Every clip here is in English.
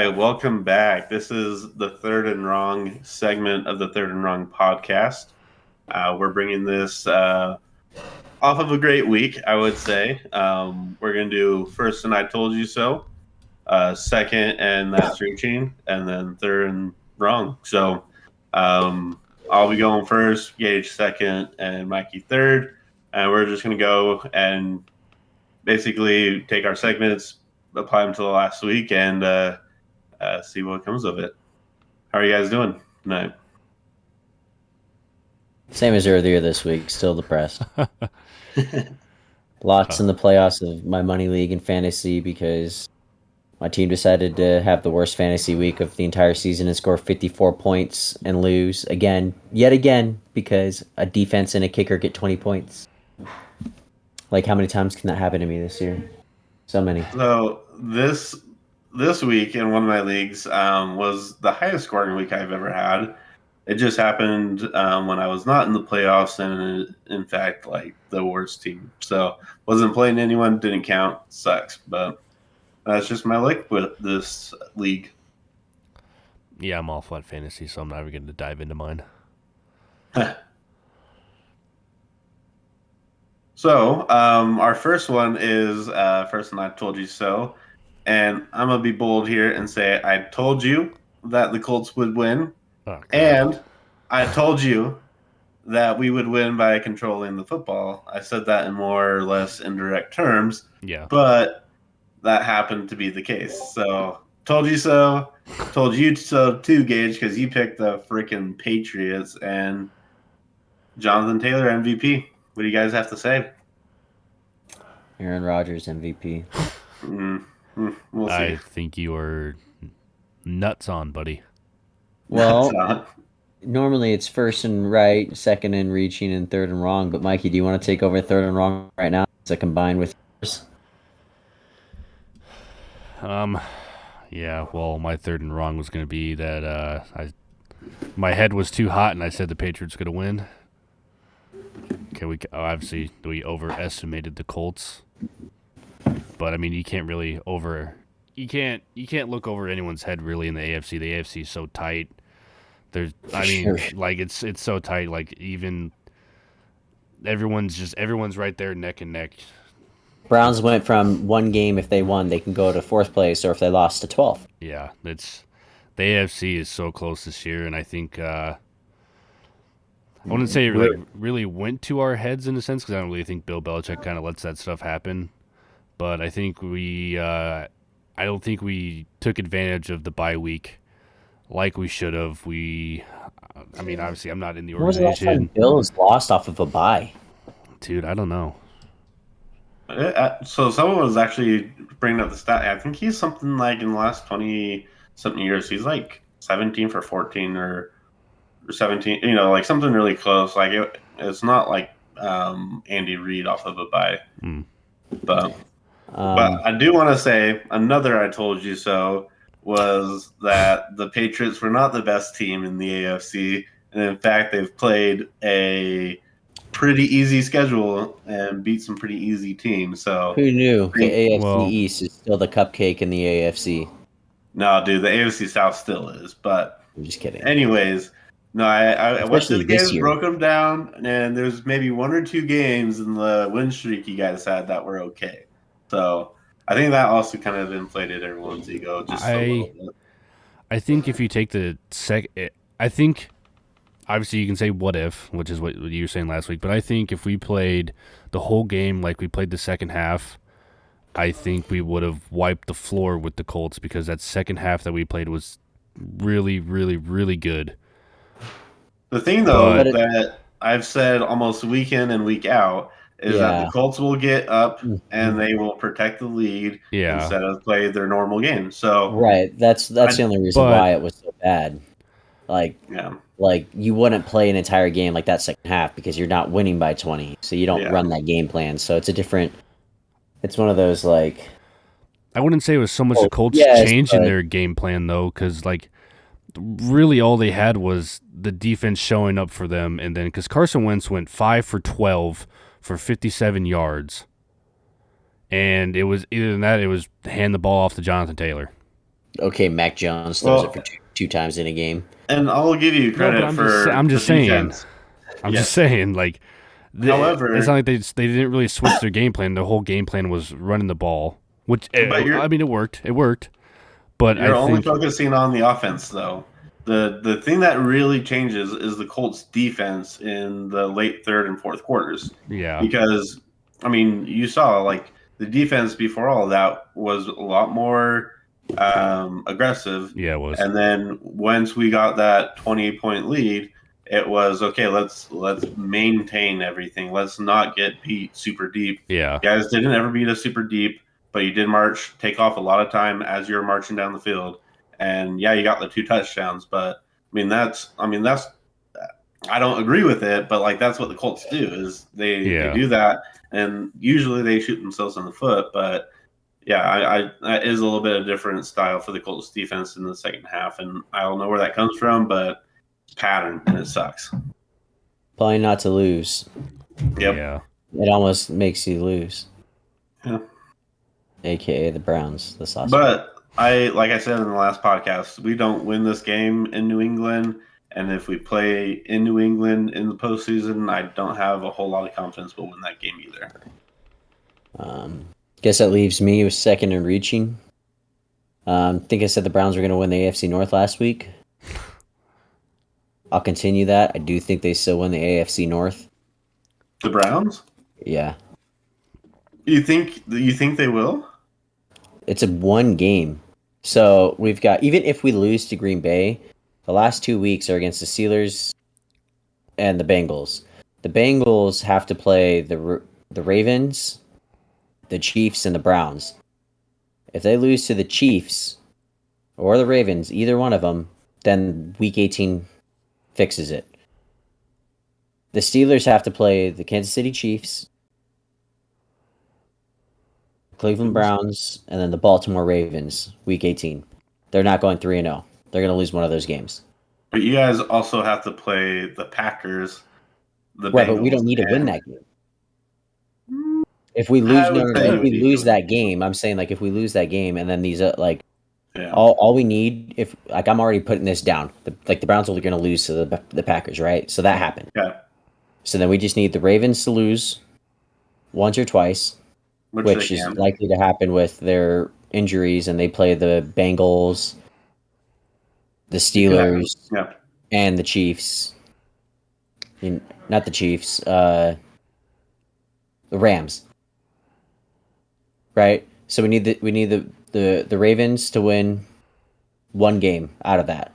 right, welcome back. This is the Third and Wrong segment of the Third and Wrong podcast. We're bringing this off of a great week, I would say. We're going to do first and I told you so, second and that's reaching, and then third and wrong. So I'll be going first, Gage second, and Mikey third. And we're just going to go and basically take our segments, apply them to the last week, and see what comes of it. How are you guys doing tonight? Same as earlier this week, still depressed. Lots in the playoffs of my money league and fantasy because my team decided to have the worst fantasy week of the entire season and score 54 points and lose yet again, because a defense and a kicker get 20 points. Like, how many times can that happen to me this year? So many. So this week in one of my leagues was the highest scoring week I've ever had. It just happened when I was not in the playoffs and, in fact, like the worst team. So wasn't playing anyone, didn't count, sucks. But that's just my luck with this league. Yeah, I'm all flat fantasy, so I'm not even going to dive into mine. So our first one is First and I Told You So. And I'm going to be bold here and say I told you that the Colts would win. Oh, and I told you that we would win by controlling the football. I said that in more or less indirect terms. Yeah. But that happened to be the case. So told you so. Told you so too, Gage, because you picked the freaking Patriots and Jonathan Taylor MVP. What do you guys have to say? Aaron Rodgers MVP. We'll see. I think you are nuts on, buddy. Well, normally it's first and right, second and reaching, and third and wrong. But Mikey, do you want to take over third and wrong right now to combine with yours? Yeah. Well, my third and wrong was going to be that my head was too hot, and I said the Patriots going to win. Okay, we overestimated the Colts, but I mean you can't really you can't look over anyone's head really in the AFC. The AFC is so tight. It's so tight. Like even everyone's right there neck and neck. Browns went from one game, if they won, they can go to fourth place, or if they lost, to 12th. Yeah, the AFC is so close this year, and I think I wouldn't say it really went to our heads in a sense because I don't really think Bill Belichick kind of lets that stuff happen. But I think I don't think we took advantage of the bye week like we should have. Obviously, I'm not in the organization. When was the last time Bills lost off of a bye? Dude, I don't know. So someone was actually bringing up the stat. I think he's something like in the last 20-something years, he's like 17 for 14 or 17, like something really close. Like it's not like Andy Reid off of a bye. But I do want to say another I told you so was that the Patriots were not the best team in the AFC. And in fact, they've played a pretty easy schedule and beat some pretty easy teams. So who knew the AFC East is still the cupcake in the AFC? No, dude, the AFC South still is. But I'm just kidding. Anyways, no, I went to the games, broke them down, and there's maybe one or two games in the win streak you guys had that were okay. So I think that also kind of inflated everyone's ego just a little bit. I think if you take I think obviously you can say what if, which is what you were saying last week, but I think if we played the whole game like we played the second half, I think we would have wiped the floor with the Colts because that second half that we played was really, really, really good. The thing, though, that I've said almost week in and week out is that the Colts will get up and they will protect the lead instead of play their normal game. So right, that's the only reason why it was so bad. Like you wouldn't play an entire game like that second half because you're not winning by 20, so you don't run that game plan. So it's one of those like. I wouldn't say it was so much the Colts changing their game plan though, because like. Really, all they had was the defense showing up for them, and then because Carson Wentz went 5 for 12 for 57 yards, and it was either than that, it was hand the ball off to Jonathan Taylor. Okay, Mac Jones throws it for two times in a game. And I'll give you credit I'm just the saying. defense. I'm just saying, like, However, it's not like they didn't really switch their game plan. The whole game plan was running the ball, which I mean, it worked. It worked, but you're I only think focusing on the offense, though. The thing that really changes is the Colts' defense in the late third and fourth quarters. yeah, Because I mean, you saw like the defense before all of that was a lot more aggressive. yeah, it was. And then once we got that 28-point lead, it was okay. Let's maintain everything. Let's not get beat super deep. Yeah, You guys didn't ever beat us super deep, but you did take off a lot of time as you're marching down the field. And yeah, you got the 2 touchdowns, but that's I don't agree with it, but like that's what the Colts do is they do that, and usually they shoot themselves in the foot. But yeah, I that is a little bit of different style for the Colts defense in the second half, and I don't know where that comes from, but pattern, and it sucks. Playing not to lose. Yep. Yeah. It almost makes you lose. Yeah. AKA the Browns this last But like I said in the last podcast, we don't win this game in New England. And if we play in New England in the postseason, I don't have a whole lot of confidence we'll win that game either. Guess that leaves me with second and reaching. I think I said the Browns were going to win the AFC North last week. I'll continue that. I do think they still win the AFC North. The Browns? Yeah. You think they will? It's a one game. So we've got, even if we lose to Green Bay, the last 2 weeks are against the Steelers and the Bengals. The Bengals have to play the Ravens, the Chiefs, and the Browns. If they lose to the Chiefs or the Ravens, either one of them, then Week 18 fixes it. The Steelers have to play the Kansas City Chiefs, Cleveland Browns, and then the Baltimore Ravens, Week 18. They're not going 3-0. They're going to lose one of those games. But you guys also have to play the Packers, the Right, Bengals, but we don't need to win that game. If we lose, if we lose that game, I'm saying like if we lose that game, and then these all we need, if like I'm already putting this down, the Browns are going to lose to the Packers, right? So that happened. Yeah. So then we just need the Ravens to lose once or twice, which is likely to happen with their injuries, and they play the Bengals, the Steelers, and the Chiefs. Not the Chiefs, the Rams. Right? So we need the Ravens to win one game out of that.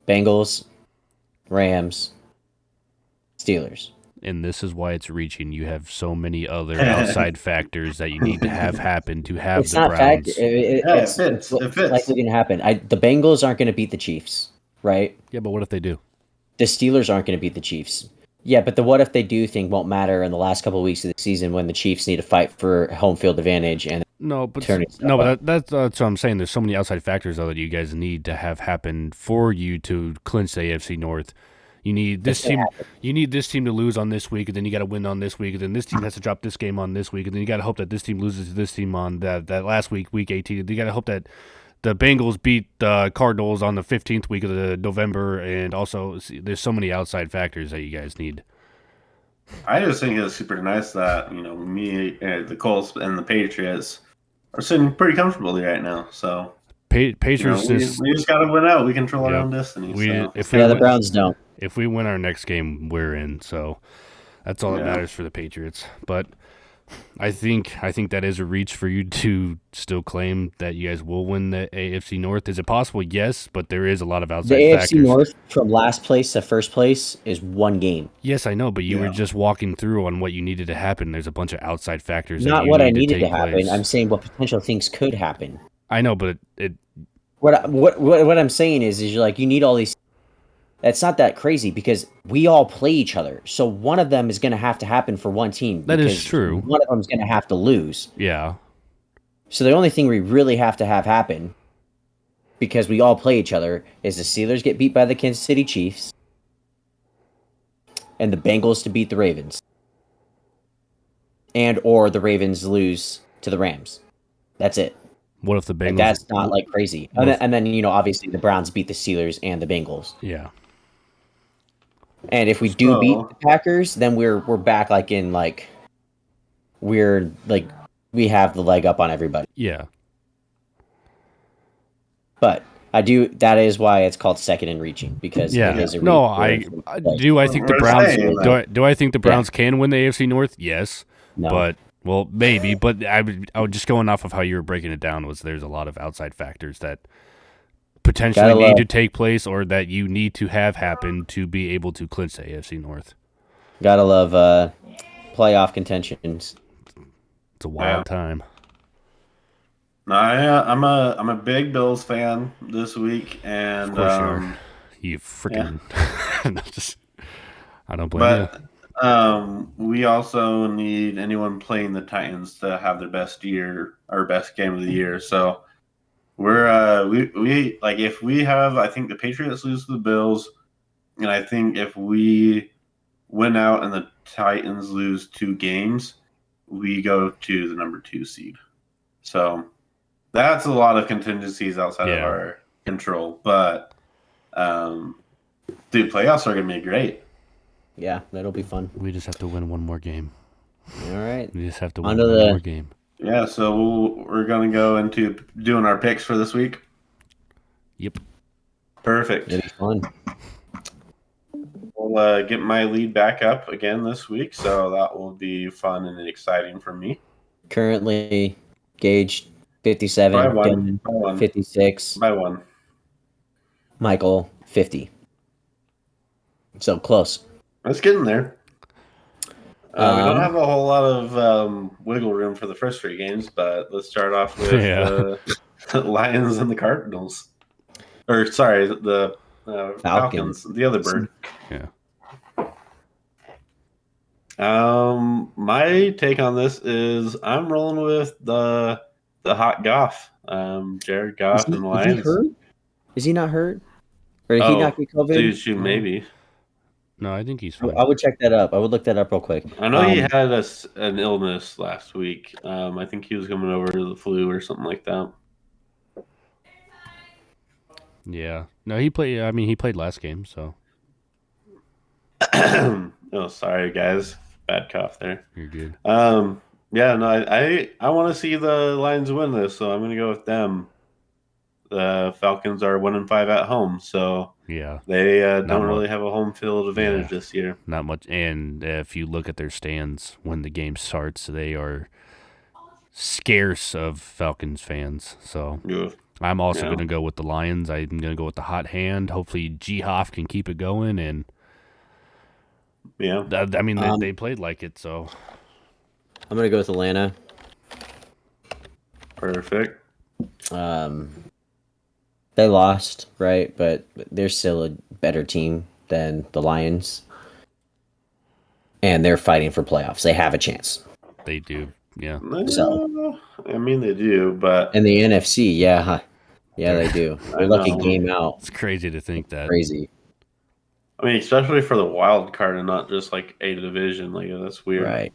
Bengals, Rams, Steelers. And this is why it's reaching. You have so many other outside factors that you need to have happen to have it's the not Browns. It's likely going to happen. The Bengals aren't going to beat the Chiefs, right? Yeah, but what if they do? The Steelers aren't going to beat the Chiefs. Yeah, but the what if they do thing won't matter in the last couple of weeks of the season when the Chiefs need to fight for home field advantage and that's what I'm saying. There's so many outside factors though that you guys need to have happen for you to clinch the AFC North. You need this team. You need this team to lose on this week, and then you got to win on this week, and then this team has to drop this game on this week, and then you got to hope that this team loses to this team on that last week, Week 18. You got to hope that the Bengals beat the Cardinals on the 15th week of the November, and also there's so many outside factors that you guys need. I just think it's super nice that me, the Colts, and the Patriots are sitting pretty comfortably right now. So Patriots, we just got to win out. We control our own destiny. The Browns don't. If we win our next game, we're in. So that's all that matters for the Patriots. But I think that is a reach for you to still claim that you guys will win the AFC North. Is it possible? Yes, but there is a lot of outside factors. The AFC North from last place to first place is one game. Yes, I know, but you were just walking through on what you needed to happen. There's a bunch of outside factors. Not what I needed to happen. I'm saying what potential things could happen. I know, but what I'm saying is you're like, you need all these. That's not that crazy because we all play each other. So one of them is going to have to happen for one team. That is true. One of them is going to have to lose. Yeah. So the only thing we really have to have happen, because we all play each other, is the Steelers get beat by the Kansas City Chiefs and the Bengals to beat the Ravens. And or the Ravens lose to the Rams. That's it. What if the Bengals? Like, that's not like crazy. And then obviously the Browns beat the Steelers and the Bengals. Yeah. And if we do beat the Packers, then we're back like in like we're like we have the leg up on everybody. Yeah. But that is why it's called second and reaching, because it is a no, I think the Browns do I think the Browns can win the AFC North? Yes. No. But well, maybe, but I would just going off of how you were breaking it down was there's a lot of outside factors that potentially need to take place or that you need to have happen to be able to clinch the AFC North. Gotta love playoff contentions. It's a wild time. No, I'm a big Bills fan this week, and of course you freaking. I don't blame you. We also need anyone playing the Titans to have their best year or best game of the year. So we like if we have, I think the Patriots lose to the Bills, and I think if we win out and the Titans lose 2 games, we go to the number 2 seed. So that's a lot of contingencies outside of our control. But, playoffs are going to be great. Yeah, that'll be fun. We just have to win one more game. All right. We just have to win one more game. Yeah, so we're going to go into doing our picks for this week. Yep. Perfect. It'll be fun. We'll get my lead back up again this week, so that will be fun and exciting for me. Currently, Gage 57, Dylan 56. By 1. Michael 50. So close. It's getting there. We don't have a whole lot of wiggle room for the first 3 games, but let's start off with the Lions and the Cardinals. Or, sorry, the Falcons, the other bird. Yeah. My take on this is I'm rolling with the hot Goff, Jared Goff and the Lions. Is he hurt? Is he not hurt? Or did he not get COVID? Dude, maybe. No, I think he's fine. I would check that up. I would look that up real quick. I know he had an illness last week. I think he was coming over to the flu or something like that. Yeah. No, he played. I mean, he played last game, so. Oh, sorry, guys. Bad cough there. You're good. Yeah, no, I want to see the Lions win this, so I'm going to go with them. The Falcons are 1-5 at home, so yeah, they don't really have a home field advantage this year. Not much. And if you look at their stands when the game starts, they are scarce of Falcons fans. So I'm also going to go with the Lions. I'm going to go with the hot hand. Hopefully, G-Hoff can keep it going. And I mean, they played like it, so I'm going to go with Atlanta. Perfect. They lost, right? But they're still a better team than the Lions. And they're fighting for playoffs. They have a chance. They do, yeah. So, I mean, they do, but... In the NFC, yeah. Yeah, they do. They're lucky game out. It's crazy to think that. Crazy. I mean, especially for the wild card and not just, like, a division. Like, that's weird. Right.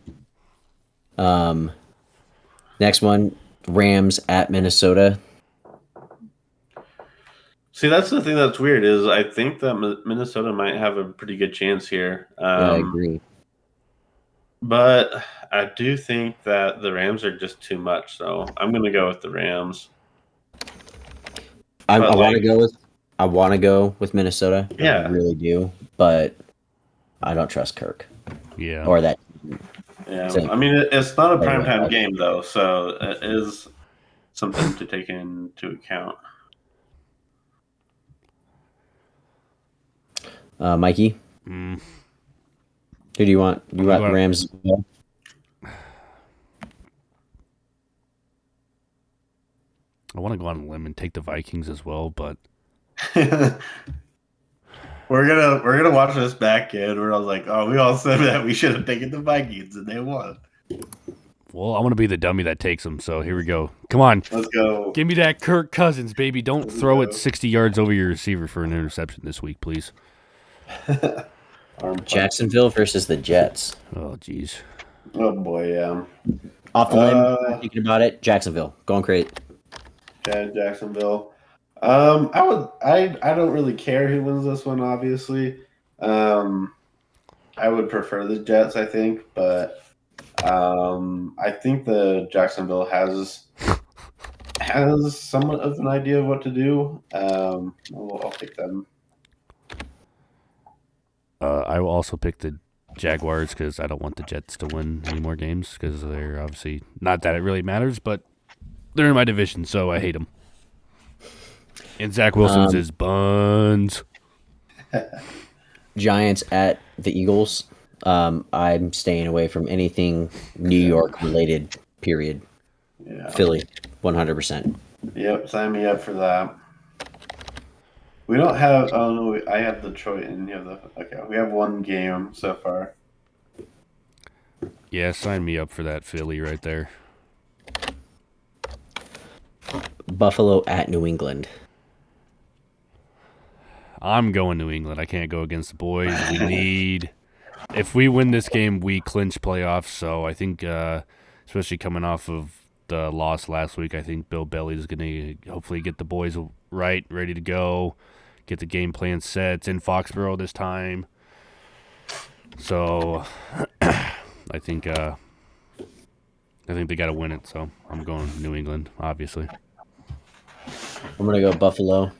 Next one, Rams at Minnesota. See, that's the thing that's weird is I think that Minnesota might have a pretty good chance here. I agree. But I do think that the Rams are just too much, so I'm going to go with the Rams. I want to go with Minnesota. Yeah, I really do, but I don't trust Kirk. Yeah, or that. Yeah, I mean it's not a primetime game though, so it is something to take into account. Mikey, who do you want? You want the Rams? I want to go on a limb and take the Vikings as well, but we're gonna watch this back in where I was like, oh, we all said that we should have taken the Vikings and they won. Well, I want to be the dummy that takes them, so here we go. Come on, let's go. Give me that Kirk Cousins, baby. Don't throw it 60 yards over your receiver for an interception this week, please. Jacksonville versus the Jets. Oh, jeez. Oh boy, yeah. Off the limb, thinking about it. Jacksonville, going crazy. Okay, Jacksonville. I don't really care who wins this one, obviously. I would prefer the Jets, I think, but I think the Jacksonville has somewhat of an idea of what to do. I'll pick them. I will also pick the Jaguars because I don't want the Jets to win any more games because they're obviously not that it really matters, but they're in my division, so I hate them. And Zach Wilson's is buns. Giants at the Eagles. I'm staying away from anything New York related. Period. Yeah. Philly, 100%. Yep, sign me up for that. We don't have. Oh no, I have Detroit and you have the. Okay, we have one game so far. Yeah, sign me up for that Philly right there. Buffalo at New England. I'm going New England. I can't go against the boys. We need. If we win this game, we clinch playoffs. So I think, especially coming off of the loss last week, I think Bill Belly is going to hopefully get the boys right, ready to go, get the game plan set. It's in Foxborough this time. So I think they got to win it. So I'm going New England, obviously. I'm going to go Buffalo.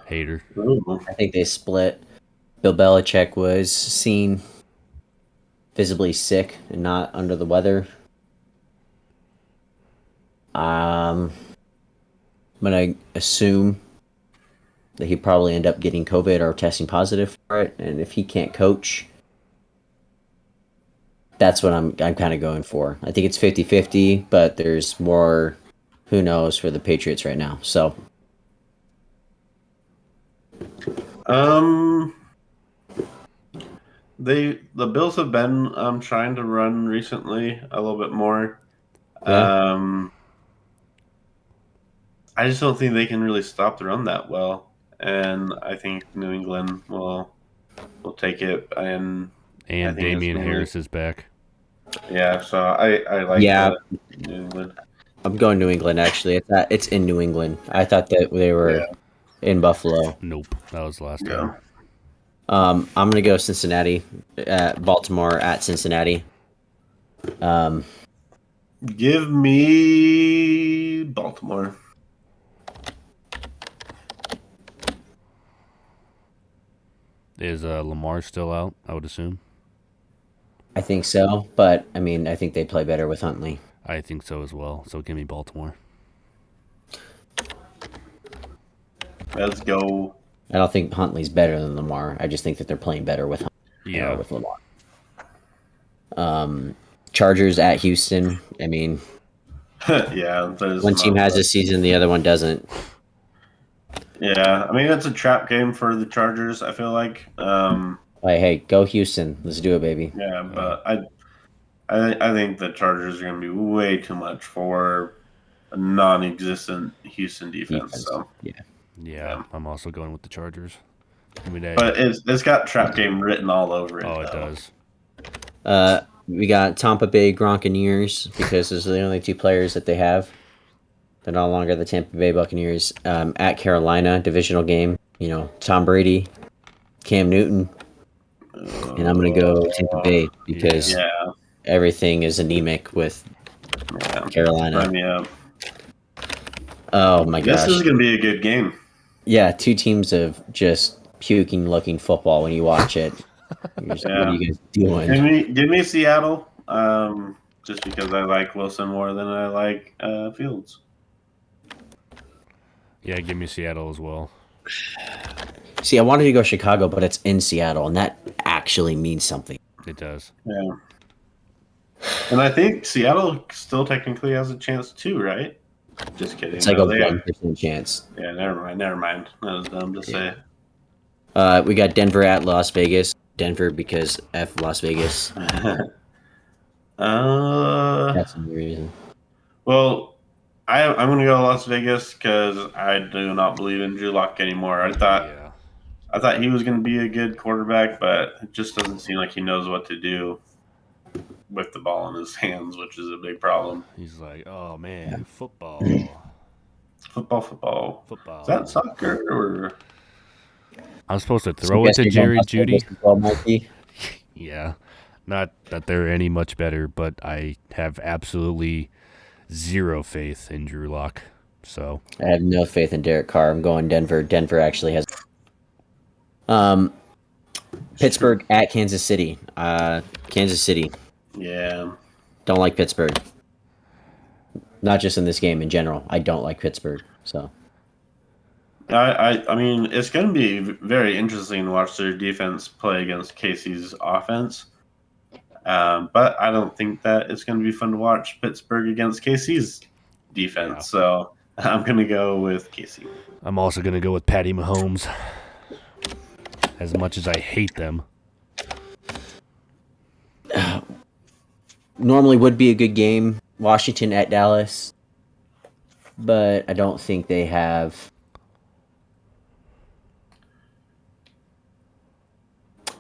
Hater. Ooh. I think they split. Bill Belichick was seen visibly sick and not under the weather. I'm going to assume that he probably end up getting COVID or testing positive for it. And if he can't coach, that's what I'm kind of going for. I think it's 50-50, but there's more who knows for the Patriots right now. So the Bills have been trying to run recently a little bit more. Yeah. I just don't think they can really stop the run that well, and I think New England will take it. And I think Damian Harris is back. Yeah, so I like New England. I'm going New England, actually. It's in New England. I thought that they were in Buffalo. Nope, that was the last time. I'm going to go Cincinnati, Baltimore at Cincinnati. Give me Baltimore. Is Lamar still out, I would assume? I think so, but, I mean, I think they play better with Huntley. I think so as well, so give me Baltimore. Let's go. I don't think Huntley's better than Lamar. I just think that they're playing better with Huntley with Lamar. Chargers at Houston. I mean, yeah. One team has a season, the other one doesn't. Yeah, I mean it's a trap game for the Chargers. I feel like. Hey, go Houston! Let's do it, baby. Yeah, but I think the Chargers are going to be way too much for a non-existent Houston defense. So yeah, I'm also going with the Chargers. But it's got trap game written all over it. Oh, it does. We got Tampa Bay Gronkaneers because those are the only two players that they have. They're no longer the Tampa Bay Buccaneers. At Carolina, divisional game. You know, Tom Brady, Cam Newton, and I'm going to go Tampa Bay because everything is anemic with Carolina. Oh my gosh. This is going to be a good game. Yeah, two teams of just puking looking football when you watch it. What are you guys doing? Give me Seattle, just because I like Wilson more than I like Fields. Yeah, give me Seattle as well. See, I wanted to go Chicago, but it's in Seattle, and that actually means something. It does. Yeah. And I think Seattle still technically has a chance too, right? Just kidding. It's like a 1% chance. Yeah, never mind. That was dumb to say. We got Denver at Las Vegas. Denver because F Las Vegas. That's the reason. Well, I'm going to go Las Vegas because I do not believe in Drew Lock anymore. I thought he was going to be a good quarterback, but it just doesn't seem like he knows what to do with the ball in his hands, which is a big problem. He's like, oh man, football. Football. Football. Is that soccer or? I'm supposed to So throw I it guess to you're going Jerry basketball Judy. as well, Mikey. Yeah. Not that they're any much better, but I have absolutely zero faith in Drew Lock. So I have no faith in Derek Carr. I'm going Denver. Denver actually has. Pittsburgh at Kansas City. Kansas City. Yeah. Don't like Pittsburgh. Not just in this game, in general. I don't like Pittsburgh. So I mean, it's going to be very interesting to watch their defense play against Casey's offense. But I don't think that it's going to be fun to watch Pittsburgh against Casey's defense. Yeah. So I'm going to go with Casey. I'm also going to go with Patty Mahomes. As much as I hate them. normally would be a good game. Washington at Dallas. But I don't think they have.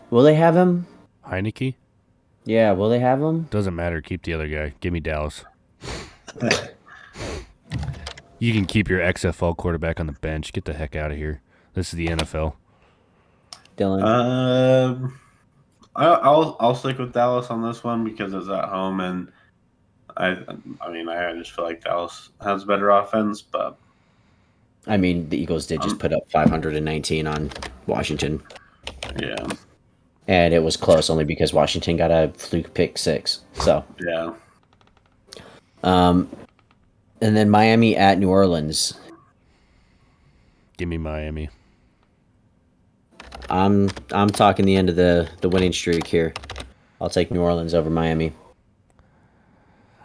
Will they have him? Heineke? Yeah, will they have him? Doesn't matter. Keep the other guy. Give me Dallas. You can keep your XFL quarterback on the bench. Get the heck out of here. This is the NFL. Dylan? I'll stick with Dallas on this one because it's at home, and I mean I just feel like Dallas has better offense, but I mean, the Eagles did just put up 519 on Washington. yeah, And it was close only because Washington got a fluke pick 6. So, yeah. and then Miami at New Orleans. Give me Miami. I'm talking the end of the winning streak here. I'll take New Orleans over Miami.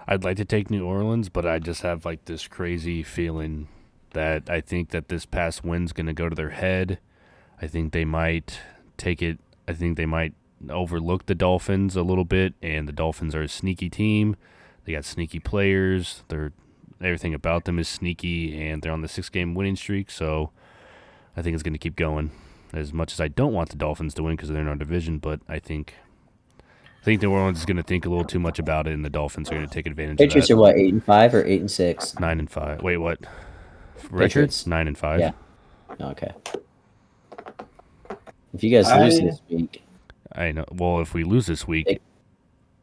I'd like to take New Orleans, but I just have like this crazy feeling that I think that this past win's going to go to their head. I think they might take it. I think they might overlook the Dolphins a little bit, and the Dolphins are a sneaky team. They got sneaky players. Everything about them is sneaky, and they're on the 6-game winning streak, so I think it's going to keep going. As much as I don't want the Dolphins to win because they're in our division, but I think New Orleans is going to think a little too much about it, and the Dolphins are going to take advantage Patriots of are that. what, 8-5 or 8-6? 9-5. Wait, what? Patriots. Records? 9-5. Yeah. Okay. If you guys lose this week, I know. Well, if we lose this week,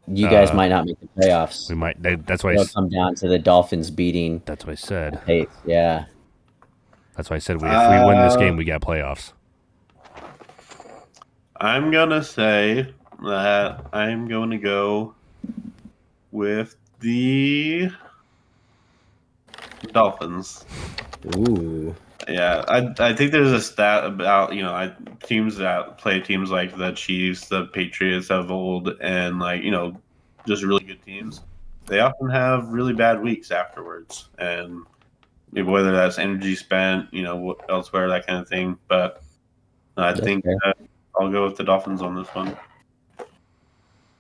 you guys might not make the playoffs. we might. That's why. It'll come down to the Dolphins beating. That's what I said. Hey, yeah. That's why I said if we win this game, we got playoffs. I'm gonna say that I'm going to go with the Dolphins. Ooh. Yeah, I think there's a stat about teams that play teams like the Chiefs, the Patriots of old, and just really good teams. They often have really bad weeks afterwards, and whether that's energy spent, elsewhere, that kind of thing. But I think I'll go with the Dolphins on this one.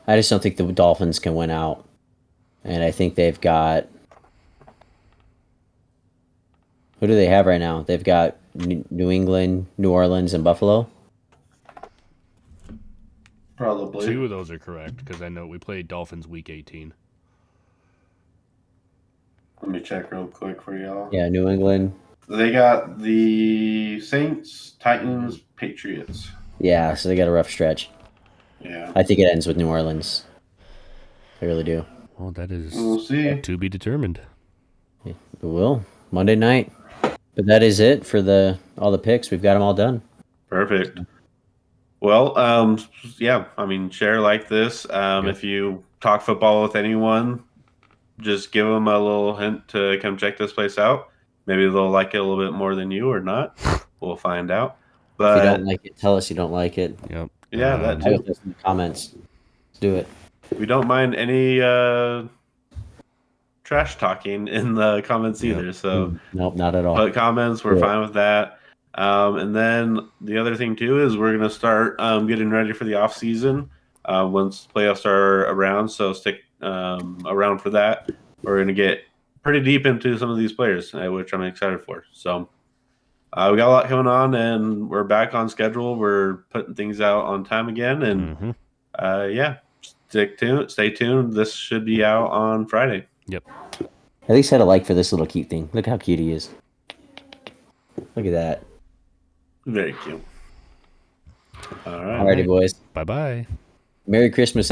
I just don't think the Dolphins can win out, and I think they've got. Who do they have right now? They've got New England, New Orleans, and Buffalo. Probably 2 of those are correct because I know we played Dolphins week 18. Let me check real quick for y'all. Yeah, New England. They got the Saints, Titans, Patriots. Yeah, so they got a rough stretch. Yeah. I think it ends with New Orleans. I really do. Well, that is We'll see. to be determined. It will. Monday night. But that is it for all the picks. We've got them all done. Perfect. Well, yeah, I mean, share like this. If you talk football with anyone, just give them a little hint to come check this place out. Maybe they'll like it a little bit more than you or not. We'll find out. But if you don't like it, tell us you don't like it. Yep. Yeah, that Tell too. us in the comments. Let's do it. We don't mind any trash talking in the comments either. So Nope, not at all. put comments. We're fine with that. And then the other thing too is we're going to start getting ready for the off season once playoffs are around. So stick around for that. We're going to get pretty deep into some of these players, which I'm excited for. So we got a lot coming on, and we're back on schedule. We're putting things out on time again, and yeah, stay tuned. This should be out on Friday. Yep. At least had a like for this little cute thing. Look how cute he is. Look at that. Very cute. All right. Alrighty, boys. Bye bye. Merry Christmas.